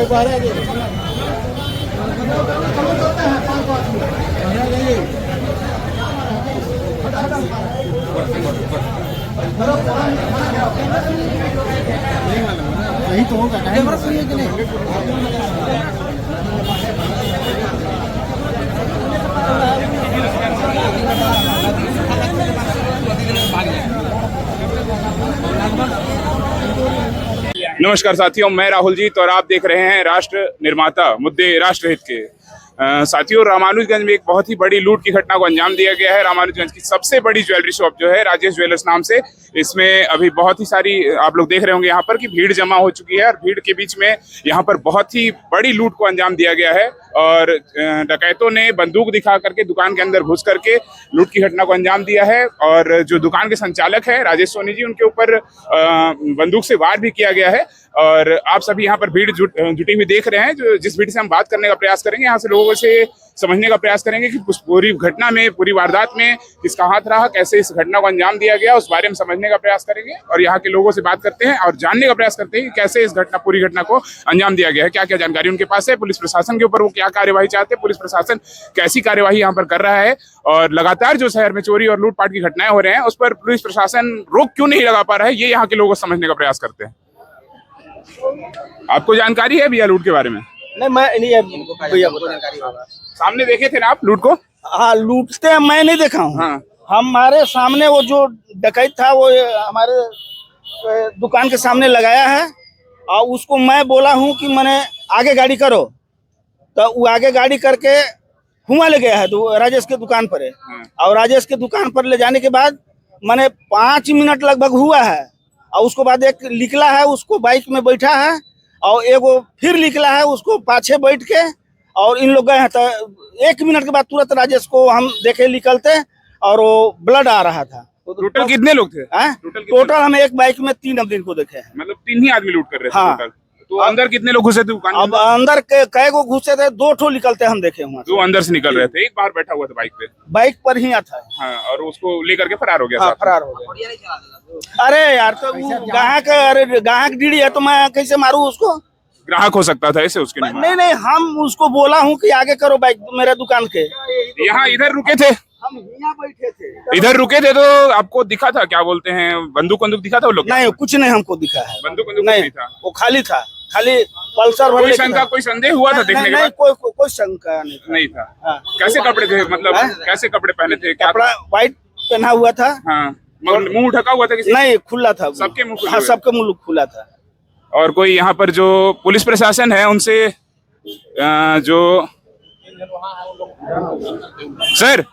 यही तो होगा कैमरा सही है कि नहीं। नमस्कार साथियों, मैं राहुल जीत और आप देख रहे हैं राष्ट्र निर्माता मुद्दे राष्ट्रहित के। साथियों, रामानुजगंज में एक बहुत ही बड़ी लूट की घटना को अंजाम दिया गया है। रामानुजगंज की सबसे बड़ी ज्वेलरी शॉप जो है राजेश ज्वेलर्स नाम से, इसमें अभी बहुत ही सारी आप लोग देख रहे होंगे यहाँ पर कि भीड़ जमा हो चुकी है और भीड़ के बीच में यहाँ पर बहुत ही बड़ी लूट को अंजाम दिया गया है और डकैतों ने बंदूक दिखा करके दुकान के अंदर घुस करके लूट की घटना को अंजाम दिया है। और जो दुकान के संचालक है राजेश सोनी जी, उनके ऊपर बंदूक से वार भी किया गया है। और आप सभी यहाँ पर भीड़ जुटी हुई देख रहे हैं। जो जिस भीड़ से हम बात करने का प्रयास करेंगे, यहाँ से लोगों से समझने का प्रयास करेंगे कि उस पूरी घटना में, पूरी वारदात में किसका हाथ रहा, कैसे इस घटना को अंजाम दिया गया, उस बारे में समझने का प्रयास करेंगे। और यहाँ के लोगों से बात करते हैं और जानने का प्रयास करते हैं कि कैसे इस पूरी घटना को अंजाम दिया गया है, क्या क्या जानकारी उनके पास है, पुलिस प्रशासन के ऊपर वो क्या कार्यवाही चाहते हैं, पुलिस प्रशासन कैसी कार्यवाही यहाँ पर कर रहा है, और लगातार जो शहर में चोरी और लूटपाट की घटनाएं हो रहे हैं उस पर पुलिस प्रशासन रोक क्यों नहीं लगा पा रहा है, ये यहाँ के लोगों को समझने का प्रयास करते हैं। आपको जानकारी है भैया लूट के बारे में? नहीं, मैं नहीं भैया सामने देखे थे ना आप लूट को? हाँ, लूटते मैं नहीं देखा हूँ। हाँ। हमारे सामने वो जो डकैत था वो हमारे दुकान के सामने लगाया है और उसको मैं बोला हूँ कि मैंने आगे गाड़ी करो, तो वो आगे गाड़ी करके हुआ ले गया है तो राजेश के दुकान पर है। और राजेश के दुकान पर ले जाने के बाद मैंने 5 मिनट लगभग हुआ है और उसको बाद एक निकला है, उसको बाइक में बैठा है और एगो फिर निकला है, उसको पाछे बैठ के और इन लोग गए हैं। तो 1 मिनट के बाद तुरंत राजेश को हम देखे निकलते और वो ब्लड आ रहा था। टोटल कितने लोग थे? टोटल हम एक बाइक में 3 आदमी को देखे हैं। मतलब 3 ही आदमी लूट कर रहे थे? हाँ। टोटल तो अंदर कितने लोग घुसे थे दुकान में? अब अंदर कै गो घुसे थे, 2 ठो निकलते हम देखे हुए। 2 अंदर से निकल रहे थे, एक बाहर बैठा हुआ था बाइक पे। बाइक पर ही आता। हाँ, और उसको लेकर के फरार हो गया। हाँ, फरार हो गया। अरे यार, तो ग्राहक डीडी है तो मैं कैसे मारूं उसको? ग्राहक हो सकता था ऐसे उसके नहीं, हम उसको बोला हूँ कि आगे करो बाइक मेरे दुकान के। यहाँ इधर रुके थे, हम यहाँ बैठे थे, इधर रुके थे तो आपको दिखा था, क्या बोलते हैं, बंदूक दिखा था वो लोग? नहीं, कुछ नहीं हमको दिखा है। बंदूक नहीं था, वो खाली था, खाली पल्सर। कोई शंका, कोई संदेह हुआ था देखने के बाद? कोई शंका नहीं था। कैसे कपड़े थे, मतलब कैसे कपड़े पहने थे? कपड़ा व्हाइट पहना हुआ था। हाँ, मुंह ढका हुआ था किसी? नहीं, खुला था सबके मुंह? हाँ, सबके मुंह खुला था। और कोई यहाँ पर जो पुलिस प्रशासन है उनसे जो सर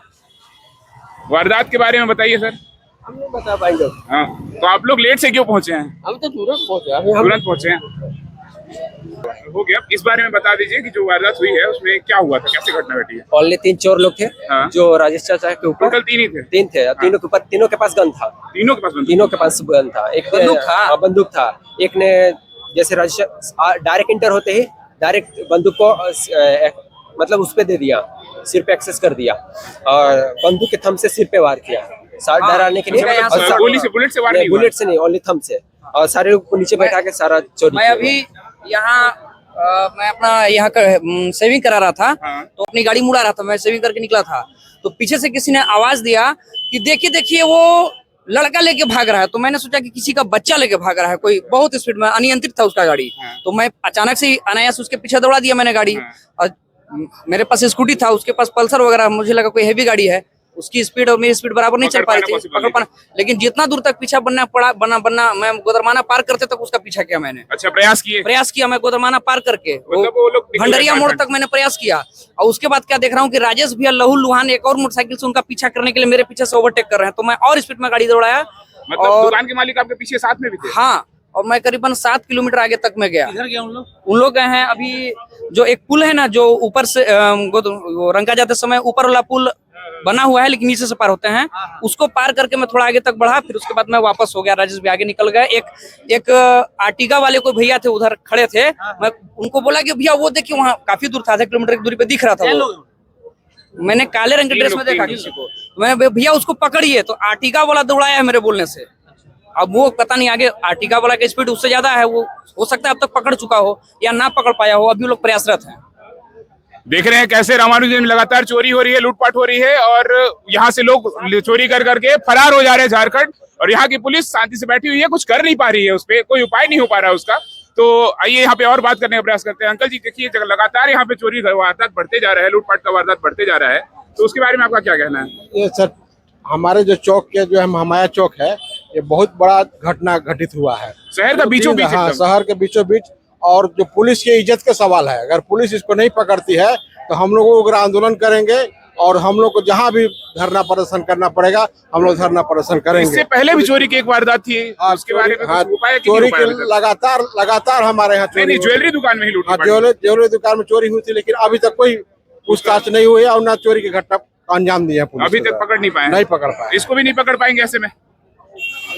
वारदात के बारे में बताइए सर। हम नहीं बता पाएंगे। हाँ, तो आप लोग लेट से क्यों पहुंचे हैं? हम तो तुरंत पहुंचे हैं। हो गया, इस बारे में बता दीजिए कि जो वारदात हुई है उसमें क्या हुआ था, कैसे घटना घटी है? ओनली 3 चोर लोग थे। हाँ। जो राजेश चाचा के ऊपर। टोटल 3 ही थे? 3 थे। तीनों के ऊपर, तीनों के पास गन था। तीनों के पास बंदूक? तीनों के पास गन था। एक बंदूक था। एक ने जैसे राजेश डायरेक्ट इंटर होते ही डायरेक्ट बंदूक को मतलब उस पे दे दिया, सिर पे एक्सेस कर दिया और बंदूक के थम से सिर पे वार किया, साथ डराने के लिए। गोली से, बुलेट से वार नहीं? बुलेट से नहीं, ओनली थम से। और सारे लोग को नीचे बैठा के सारा चोरी। मैं अभी यहाँ मैं अपना यहाँ सेविंग करा रहा था। हाँ। तो अपनी गाड़ी मुड़ा रहा था, मैं सेविंग करके निकला था तो पीछे से किसी ने आवाज दिया कि देखिए वो लड़का लेके भाग रहा है। तो मैंने सोचा कि किसी का बच्चा लेके भाग रहा है, कोई बहुत स्पीड में, अनियंत्रित था उसका गाड़ी। हाँ। तो मैं अचानक से अनायास उसके पीछे दौड़ा दिया मैंने गाड़ी। हाँ। और मेरे पास स्कूटी था, उसके पास पल्सर वगैरह, मुझे लगा कोई हैवी गाड़ी है, उसकी स्पीड और मेरी स्पीड बराबर नहीं चल पा रही थी, पकड़ पाना। लेकिन जितना दूर तक पीछा बनना मैं गोदरमाना पार करते तक उसका पीछा किया मैंने। अच्छा, प्रयास किया मैं गोदरमाना पार करके मतलब वो लोग भंडरिया मोड़ तक मैंने प्रयास किया। और उसके बाद क्या देख रहा हूँ कि राजेश भैया लहू लुहान एक और मोटरसाइकिल से उनका पीछा करने के लिए मेरे पीछे से ओवरटेक कर रहे हैं। तो मैं और स्पीड में गाड़ी दौड़ाया। मतलब दुकान के मालिक आपके पीछे साथ में भी थे? हाँ, और मैं करीबन 7 किलोमीटर आगे तक में गया। इधर गया उन लोग गए हैं। अभी जो एक पुल है ना, जो ऊपर से रंका जाते समय ऊपर वाला पुल बना हुआ है लेकिन नीचे से पार होते हैं, उसको पार करके मैं थोड़ा आगे तक बढ़ा। फिर उसके बाद मैं वापस हो गया, राजेश भी आगे निकल गया। एक आर्टिगा वाले कोई भैया थे उधर खड़े थे, मैं उनको बोला कि भैया वो देखिए वहाँ काफी दूर था, आधा किलोमीटर की दूरी पे दिख रहा था वो। मैंने काले रंग के ड्रेस में देखा किसी को। मैं भैया उसको पकड़िए, तो आर्टिगा वाला दौड़ाया है मेरे बोलने से। अब वो पता नहीं आगे आर्टिका वाला की स्पीड उससे ज्यादा है, वो हो सकता है अब तक पकड़ चुका हो या ना पकड़ पाया हो, अभी लोग प्रयासरत हैं। देख रहे हैं कैसे रामानुजगंज में लगातार चोरी हो रही है, लूटपाट हो रही है और यहाँ से लोग चोरी कर करके फरार हो जा रहे हैं झारखंड, और यहाँ की पुलिस शांति से बैठी हुई है, कुछ कर नहीं पा रही है, उस पर कोई उपाय नहीं हो पा रहा है उसका। तो आइए यहाँ पे और बात करने का प्रयास करते हैं। अंकल जी देखिए लगातार यहाँ पे चोरी वारदात बढ़ते जा रहा है, लूटपाट का वारदात बढ़ते जा रहा है, तो उसके बारे में आपका क्या कहना है? ये सर हमारे जो चौक के जो है हमाया चौक है, ये बहुत बड़ा घटना घटित हुआ है शहर का बीचों बीच। हाँ, शहर के बीचों बीच, और जो पुलिस की इज्जत का सवाल है, अगर पुलिस इसको नहीं पकड़ती है तो हम लोग उग्र आंदोलन करेंगे, और हम लोग को जहाँ भी धरना प्रदर्शन करना पड़ेगा हम लोग धरना प्रदर्शन करेंगे। इससे पहले भी चोरी की एक वारदात थी, उसके बारे में कुछ उपाय की चोरी की लगातार हमारे यहाँ चोरी, ज्वेलरी दुकान में ही लूट, ज्वेलरी दुकान में चोरी हुई थी, लेकिन अभी तक कोई पूछताछ नहीं हुई और न चोरी की घटना अंजाम दिया पुलिस। अभी तक पकड़ नहीं पाए, नहीं पकड़ पाए, इसको भी नहीं पकड़ पाएंगे ऐसे में।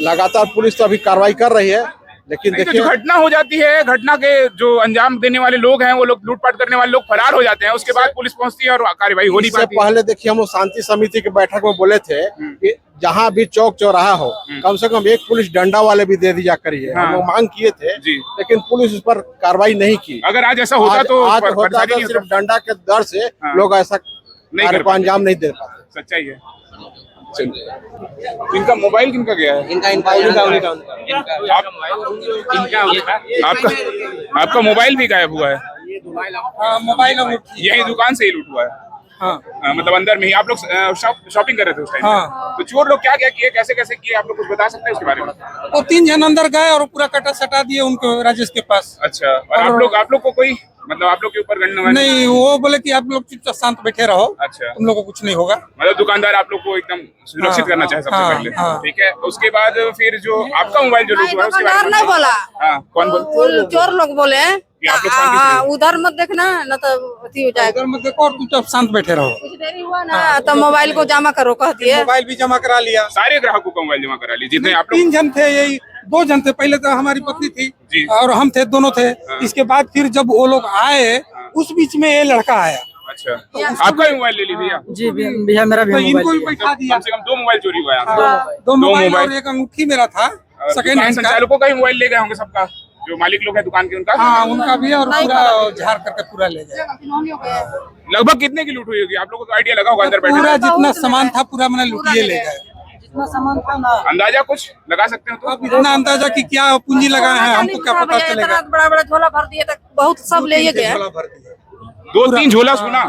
लगातार पुलिस तो अभी कार्रवाई कर रही है, लेकिन तो देखिए जो घटना हो जाती है, घटना के जो अंजाम देने वाले लोग हैं, वो लोग लूटपाट करने वाले लोग फरार हो जाते हैं, उसके बाद पुलिस पहुंचती है और कार्रवाई हो नहीं पाती। पहले देखिए हम लोग शांति समिति की बैठक में बोले थे कि जहाँ भी चौक चौराहा हो कम से कम एक पुलिस डंडा वाले भी दे दिया करिए। हम लोग मांग किए थे, लेकिन पुलिस उस पर कार्रवाई नहीं की। अगर आज ऐसा होता तो आज होता तो सिर्फ डंडा के डर से लोग ऐसा कार्य को अंजाम नहीं दे पाते। सच्चाई है। इनका मोबाइल किनका गया है? आपका मोबाइल भी गायब हुआ है? मोबाइल यही दुकान से ही लूट हुआ है? हाँ। मतलब अंदर में ही आप लोग शॉपिंग कर रहे थे उस टाइम? हाँ। तो चोर लोग क्या क्या किए, कैसे कैसे किए, आप लोग कुछ बता सकते हैं उसके बारे में? वो 3 जन अंदर गए और पूरा कटा सटा दिए उनको राजेश के पास। अच्छा, और आप लोग को कोई मतलब आप लोग के ऊपर गणना नहीं, वो बोले कि आप लोग चुपचाप शांत बैठे रहो। अच्छा, तुम लोग को कुछ नहीं होगा। मतलब दुकानदार आप लोग को एकदम सुरक्षित करना चाहे सबसे पहले। ठीक है, उसके बाद फिर जो आपका मोबाइल जो लूट हुआ है उसके बारे में नहीं बोला। हाँ, कौन बोल? चोर लोग बोले आप लोग शांति से उधर मत देखना, न तो अथी हो जाएगा। उधर मत देखो और चुपचाप शांत बैठे रहो। कुछ देरी हुआ ना तो मोबाइल को जमा करो कहती है। मोबाइल भी जमा करा लिया, सारे ग्राहकों का मोबाइल जमा करा लिए जितने आप लोग? 3 जन थे, यही 2 जन थे। पहले तो हमारी पत्नी थी और हम थे, दोनों थे। इसके बाद फिर जब वो लोग आए उस बीच में ये लड़का आया। अच्छा, आपका भी मोबाइल ले ली भैया? जी भैया, मेरा भी इनको भी बैठा दिया। कम से कम 2 मोबाइल चोरी हुआ है। 2 मोबाइल और एक अंगूठी मेरा था सेकंड हैंड का। संचालकों का ही मोबाइल ले गए होंगे सबका, जो मालिक लोग हैं दुकान के उनका? हाँ, उनका भी, और पूरा झाड़ करके पूरा ले गए। लगभग कितने की लूट हुई होगी? आप लोगों को आइडिया लगा होगा अंदर बैठे? पूरा जितना सामान था पूरा मैंने लूटिए ले गए। जितना सामान था ना, अंदाजा कुछ लगा सकते हो तो? अब इतना अंदाजा कि क्या पूंजी लगाए हैं हमको क्या पता चलेगा। बड़ा बड़ा झोला भर दिए तक बहुत सब ले गए। 2-3 झोला सुना।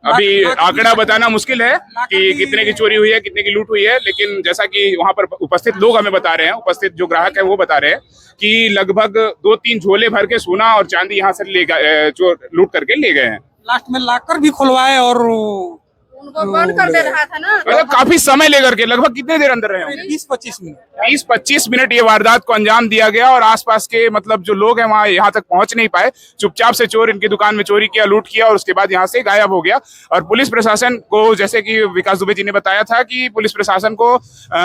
अभी आंकड़ा बताना मुश्किल है कि कितने की चोरी हुई है, कितने की लूट हुई है, लेकिन जैसा कि वहां पर उपस्थित लोग हमें बता रहे हैं, उपस्थित जो ग्राहक है वो बता रहे हैं कि लगभग 2-3 झोले भर के सोना और चांदी यहाँ से ले गए, जो लूट करके ले गए हैं। लास्ट में लाकर भी खुलवाए और उनको बंद कर दे रहा था ना। मतलब काफी समय लेकर के, लगभग कितने देर अंदर रहे होंगे? 20-25 मिनट। 20-25 मिनट ये वारदात को अंजाम दिया गया और आसपास के मतलब जो लोग हैं वहां यहाँ तक पहुंच नहीं पाए। चुपचाप से चोर इनकी दुकान में चोरी किया, लूट किया और उसके बाद यहाँ से गायब हो गया। और पुलिस प्रशासन को, जैसे कि विकास दुबे जी ने बताया था कि पुलिस प्रशासन को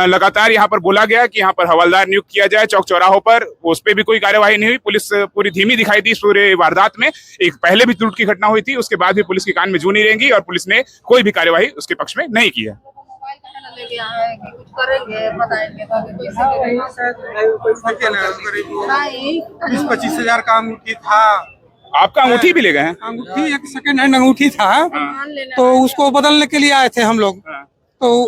लगातार यहाँ पर बोला गया कि यहाँ पर हवलदार नियुक्त किया जाए चौक चौराहों पर, उस पर भी कोई कार्यवाही नहीं हुई। पुलिस पूरी धीमी दिखाई दी इस पूरे वारदात में। एक पहले भी लूट की घटना हुई थी, उसके बाद भी पुलिस की कान में जू नहीं रहेंगी और पुलिस ने कोई भी कार्यवाही उसके पक्ष में नहीं की है। ले गया है कि कुछ करेंगे बताएंगे तो अभी नहीं। 20-25 हजार का अंगूठी था। आपका अंगूठी भी ले गए हैं? अंगूठी एक सेकंड हैंड अंगूठी था, तो उसको बदलने के लिए आए थे हम लोग, तो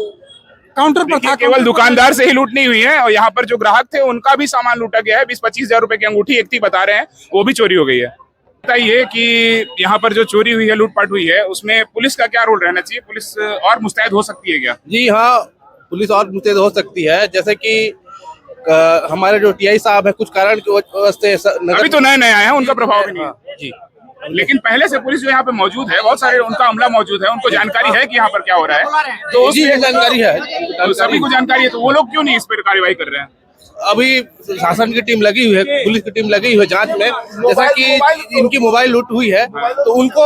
काउंटर पर था। केवल दुकानदार से ही लूट नहीं हुई है और यहाँ पर जो ग्राहक थे उनका भी सामान लूटा गया है। 20-25 हजार रुपए की अंगूठी एक थी बता रहे हैं, वो भी चोरी हो गई है। बताइए कि यहाँ पर जो चोरी हुई है, लूटपाट हुई है, उसमें पुलिस का क्या रोल रहना चाहिए? पुलिस और मुस्तैद हो सकती है क्या? जी हाँ, पुलिस और मुस्तैद हो सकती है। जैसे कि हमारे जो टीआई साहब है कुछ कारण की वजह से अभी तो नए आए हैं, उनका प्रभाव भी नहीं है जी, लेकिन पहले से पुलिस जो यहाँ पे मौजूद है, बहुत सारे उनका अमला मौजूद है, उनको जानकारी है कि यहाँ पर क्या हो रहा है, तो जी जानकारी है, तो सभी को जानकारी है, तो वो लोग क्यों नहीं इस पर कार्रवाई कर रहे हैं? अभी शासन की टीम लगी हुई है, पुलिस की टीम लगी हुई है जांच में। जैसा कि इनकी मोबाइल लूट हुई है तो उनको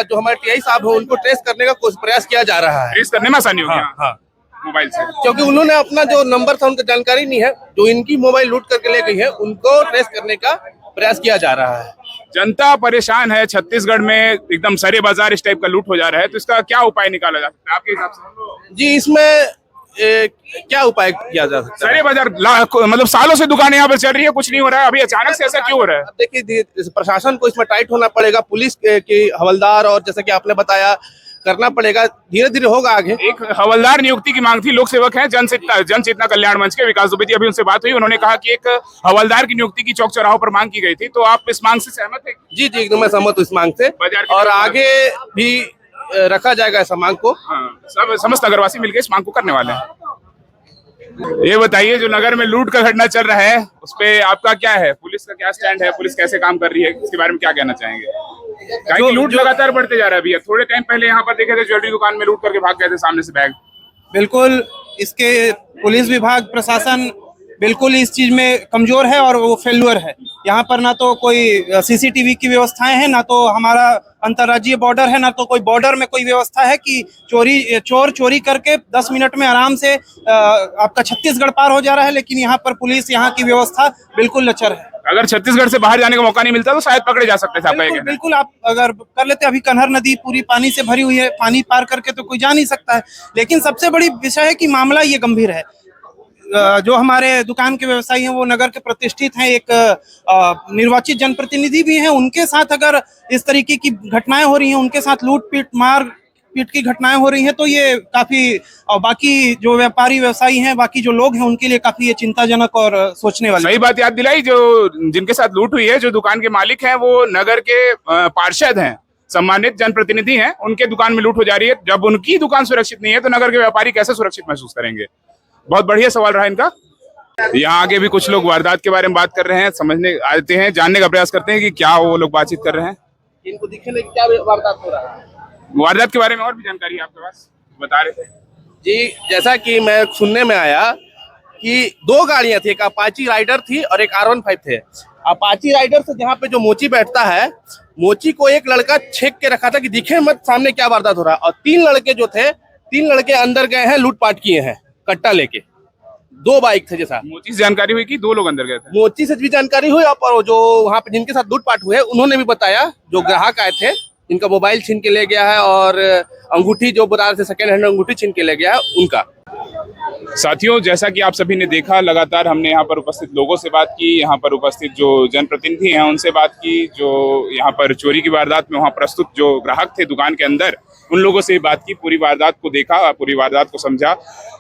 जो हमारे टीआई साहब है उनको ट्रेस करने का प्रयास किया जा रहा है। ट्रेस करने में आसानी होगी हाँ, मोबाइल से, क्योंकि उन्होंने अपना जो नंबर था उनका जानकारी नहीं है, जो इनकी मोबाइल लूट करके ले गई है उनको ट्रेस करने का प्रयास किया जा रहा है। जनता परेशान है, छत्तीसगढ़ में एकदम सरे बाजार इस टाइप का लूट हो जा रहा है, तो इसका क्या उपाय निकाला जा सकता है आपके हिसाब से? जी, इसमें क्या उपाय किया जा सकता है? सारे बाजार मतलब सालों से दुकानें यहाँ पर चल रही है, कुछ नहीं हो रहा है, अभी अचानक से ऐसा क्यों हो रहा है? अब देखिए, प्रशासन को इसमें टाइट होना पड़ेगा, पुलिस की हवलदार, और जैसा कि आपने बताया करना पड़ेगा, धीरे धीरे होगा आगे। एक हवलदार नियुक्ति की मांग थी, लोक सेवक हैं जन चेतना कल्याण मंच के विकास दुबे जी, अभी उनसे बात हुई, उन्होंने कहा कि एक हवलदार की नियुक्ति की चौक चौराहों पर मांग की गई थी, तो आप इस मांग से सहमत हैं? जी जी, एकदम मैं सहमत हूँ इस मांग से, और आगे भी रखा जाएगा इस मांग को। सब समस्त नगरवासी मिलकर इस मांग को करने वाले हैं। ये बताइए, जो नगर में लूट का घटना चल रहा है उस पे आपका क्या है, पुलिस का क्या स्टैंड है, पुलिस कैसे काम कर रही है, इसके बारे में क्या कहना चाहेंगे? क्योंकि लूट लगातार बढ़ते जा रहा है। भैया थोड़े टाइम पहले यहाँ पर देखे थे ज्वेलरी दुकान में लूट करके भाग गए थे सामने से बैग। बिल्कुल, इसके पुलिस विभाग प्रशासन बिल्कुल इस चीज में कमजोर है और वो फेल्यूर है। यहाँ पर ना तो कोई सीसीटीवी की व्यवस्थाएं हैं, ना तो हमारा अंतर्राज्यीय बॉर्डर है, ना तो कोई बॉर्डर में कोई व्यवस्था है कि चोर चोरी करके 10 मिनट में आराम से आपका छत्तीसगढ़ पार हो जा रहा है, लेकिन यहाँ पर पुलिस, यहाँ की व्यवस्था बिल्कुल लचर है। अगर छत्तीसगढ़ से बाहर जाने का मौका नहीं मिलता तो शायद पकड़े जा सकते थे। बिल्कुल, बिल्कुल आप अगर कर लेते, अभी कन्हर नदी पूरी पानी से भरी हुई है, पानी पार करके तो कोई जा नहीं सकता है। लेकिन सबसे बड़ी विषय है कि मामला ये गंभीर है। जो हमारे दुकान के व्यवसायी हैं वो नगर के प्रतिष्ठित हैं, एक निर्वाचित जनप्रतिनिधि भी हैं, उनके साथ अगर इस तरीके की घटनाएं हो रही हैं, उनके साथ लूट पीट मार पीट की घटनाएं हो रही हैं, तो ये काफी, और बाकी जो व्यापारी व्यवसायी हैं, बाकी जो लोग हैं, उनके लिए काफी ये चिंताजनक और सोचने वाली। सही बात याद दिलाई, जो जिनके साथ लूट हुई है, जो दुकान के मालिक हैं वो नगर के पार्षद हैं, सम्मानित जनप्रतिनिधि हैं, उनके दुकान में लूट हो जा रही है। जब उनकी दुकान सुरक्षित नहीं है तो नगर के व्यापारी कैसे सुरक्षित महसूस करेंगे? बहुत बढ़िया सवाल रहा इनका। यहाँ आगे भी कुछ लोग वारदात के बारे में बात कर रहे हैं, समझने आते हैं, जानने का प्रयास करते हैं कि क्या वो लोग बातचीत कर रहे हैं। इनको दिखने क्या वारदात हो रहा है? वारदात के बारे में और भी जानकारी है आपके पास, बता रहे थे जी। जैसा कि मैं सुनने में आया कि 2 गाड़ियां थी, एक अपाची राइडर थी और एक R15 थे। अपाची राइडर से जहाँ पे जो मोची बैठता है, मोची को एक लड़का छेक के रखा था कि दिखे मत सामने क्या वारदात हो रहा है, और 3 लड़के जो थे, 3 लड़के अंदर गए हैं, लूटपाट किए हैं कट्टा लेके। 2 बाइक थे। जैसा मोची से जानकारी हुई कि 2 लोग अंदर गए थे। मोची से भी जानकारी हुई, और जो वहाँ पे जिनके साथ लूटपाट हुए उन्होंने भी बताया, जो ग्राहक आए थे, इनका मोबाइल छीन के ले गया है और अंगूठी जो बता रहे थे सेकंड हैंड अंगूठी छीन के ले गया है उनका। साथियों, जैसा कि आप सभी ने देखा, लगातार हमने यहाँ पर उपस्थित लोगों से बात की, यहाँ पर उपस्थित जो जनप्रतिनिधि हैं उनसे बात की, जो यहाँ पर चोरी की वारदात में वहाँ प्रस्तुत जो ग्राहक थे दुकान के अंदर, उन लोगों से बात की, पूरी वारदात को देखा, पूरी वारदात को समझा।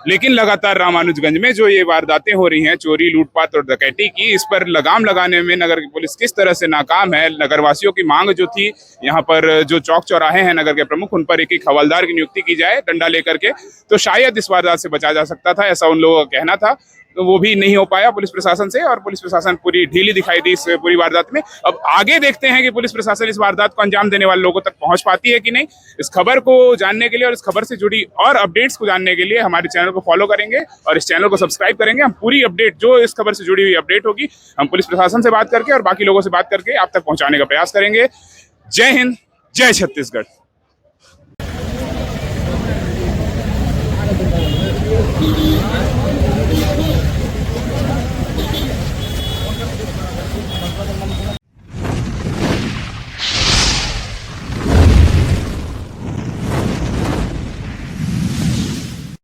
लेकिन लगातार रामानुजगंज में जो ये वारदातें हो रही हैं, चोरी, लूटपाट और डकैती की, इस पर लगाम लगाने में नगर की पुलिस किस तरह से नाकाम है। नगरवासियों की मांग जो थी, यहाँ पर जो चौक चौराहे हैं नगर के प्रमुख, उन पर एक हवलदार की नियुक्ति की जाए डंडा लेकर के, तो शायद इस वारदात से बचा जा सकता था, ऐसा उन लोगों का कहना था। तो वो भी नहीं हो पाया पुलिस प्रशासन से, और पुलिस प्रशासन पूरी ढीली दिखाई दी इस पूरी वारदात में। अब आगे देखते हैं कि पुलिस प्रशासन इस वारदात को अंजाम देने वाले लोगों तक पहुंच पाती है कि नहीं। इस खबर को जानने के लिए और इस खबर से जुड़ी और अपडेट्स को जानने के लिए हमारे चैनल को फॉलो करेंगे और इस चैनल को सब्सक्राइब करेंगे। हम पूरी अपडेट, जो इस खबर से जुड़ी हुई अपडेट होगी, हम पुलिस प्रशासन से बात करके और बाकी लोगों से बात करके आप तक पहुंचाने का प्रयास करेंगे। जय हिंद, जय छत्तीसगढ़।